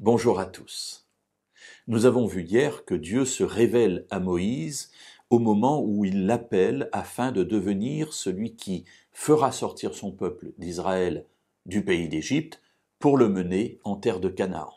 Bonjour à tous. Nous avons vu hier que Dieu se révèle à Moïse au moment où il l'appelle afin de devenir celui qui fera sortir son peuple d'Israël du pays d'Égypte pour le mener en terre de Canaan.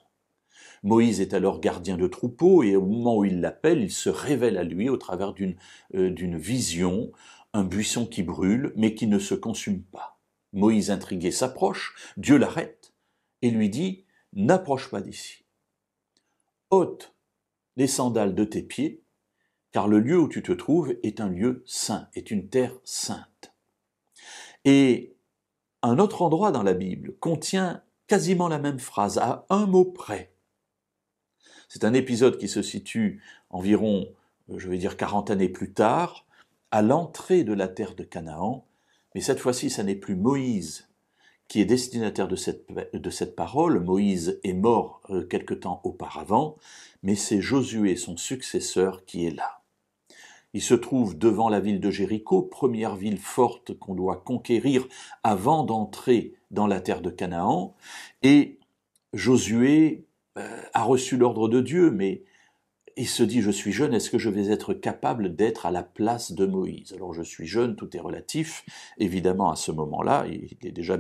Moïse est alors gardien de troupeau et au moment où il l'appelle, il se révèle à lui au travers d'une vision, un buisson qui brûle mais qui ne se consume pas. Moïse intrigué s'approche, Dieu l'arrête et lui dit « N'approche pas d'ici. Ôte les sandales de tes pieds, car le lieu où tu te trouves est un lieu saint, est une terre sainte. » Et un autre endroit dans la Bible contient quasiment la même phrase, à un mot près. C'est un épisode qui se situe environ, 40 années plus tard, à l'entrée de la terre de Canaan, mais cette fois-ci, ça n'est plus Moïse qui est destinataire de cette parole. Moïse est mort quelque temps auparavant, mais c'est Josué, son successeur, qui est là. Il se trouve devant la ville de Jéricho, première ville forte qu'on doit conquérir avant d'entrer dans la terre de Canaan, et Josué a reçu l'ordre de Dieu, mais il se dit « je suis jeune, est-ce que je vais être capable d'être à la place de Moïse ?» Alors je suis jeune, tout est relatif, évidemment à ce moment-là, il est déjà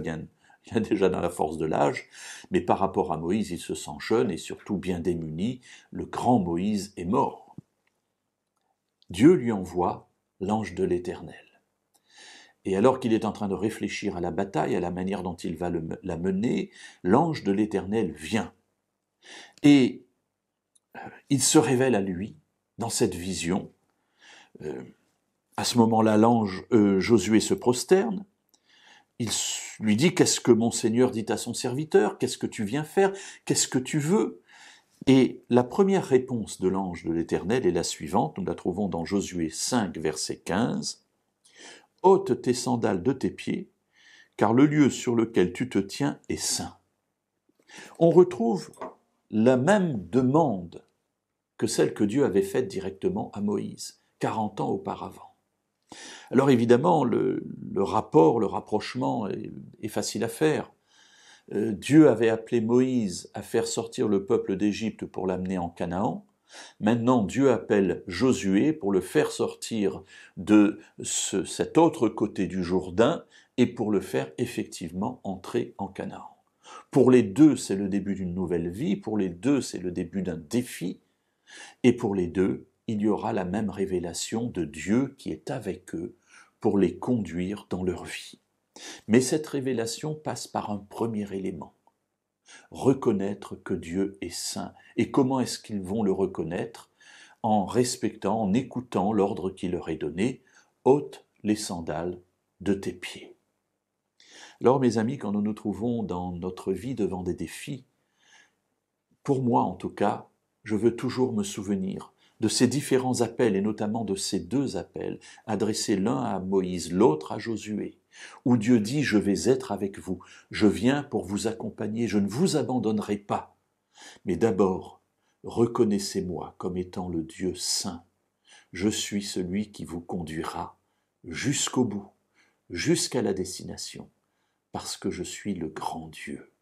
dans la force de l'âge, mais par rapport à Moïse, il se sent jeune et surtout bien démuni, le grand Moïse est mort. Dieu lui envoie l'ange de l'Éternel. Et alors qu'il est en train de réfléchir à la bataille, à la manière dont il va la mener, l'ange de l'Éternel vient. Et il se révèle à lui dans cette vision. À ce moment-là, l'ange Josué se prosterne. Il lui dit « Qu'est-ce que mon Seigneur dit à son serviteur? Qu'est-ce que tu viens faire? Qu'est-ce que tu veux ?» Et la première réponse de l'ange de l'Éternel est la suivante, nous la trouvons dans Josué 5, verset 15. « Ôte tes sandales de tes pieds, car le lieu sur lequel tu te tiens est saint. » On retrouve la même demande que celle que Dieu avait faite directement à Moïse, 40 ans auparavant. Alors évidemment, le rapprochement est facile à faire. Dieu avait appelé Moïse à faire sortir le peuple d'Égypte pour l'amener en Canaan. Maintenant, Dieu appelle Josué pour le faire sortir de cet autre côté du Jourdain et pour le faire effectivement entrer en Canaan. Pour les deux, c'est le début d'une nouvelle vie, pour les deux, c'est le début d'un défi, et pour les deux, il y aura la même révélation de Dieu qui est avec eux pour les conduire dans leur vie. Mais cette révélation passe par un premier élément. Reconnaître que Dieu est saint. Et comment est-ce qu'ils vont le reconnaître? En respectant, en écoutant l'ordre qui leur est donné. Ôte les sandales de tes pieds. Alors mes amis, quand nous nous trouvons dans notre vie devant des défis, pour moi en tout cas, je veux toujours me souvenir de ces différents appels, et notamment de ces deux appels, adressés l'un à Moïse, l'autre à Josué, où Dieu dit « Je vais être avec vous, je viens pour vous accompagner, je ne vous abandonnerai pas. Mais d'abord, reconnaissez-moi comme étant le Dieu saint. Je suis celui qui vous conduira jusqu'au bout, jusqu'à la destination, parce que je suis le grand Dieu. »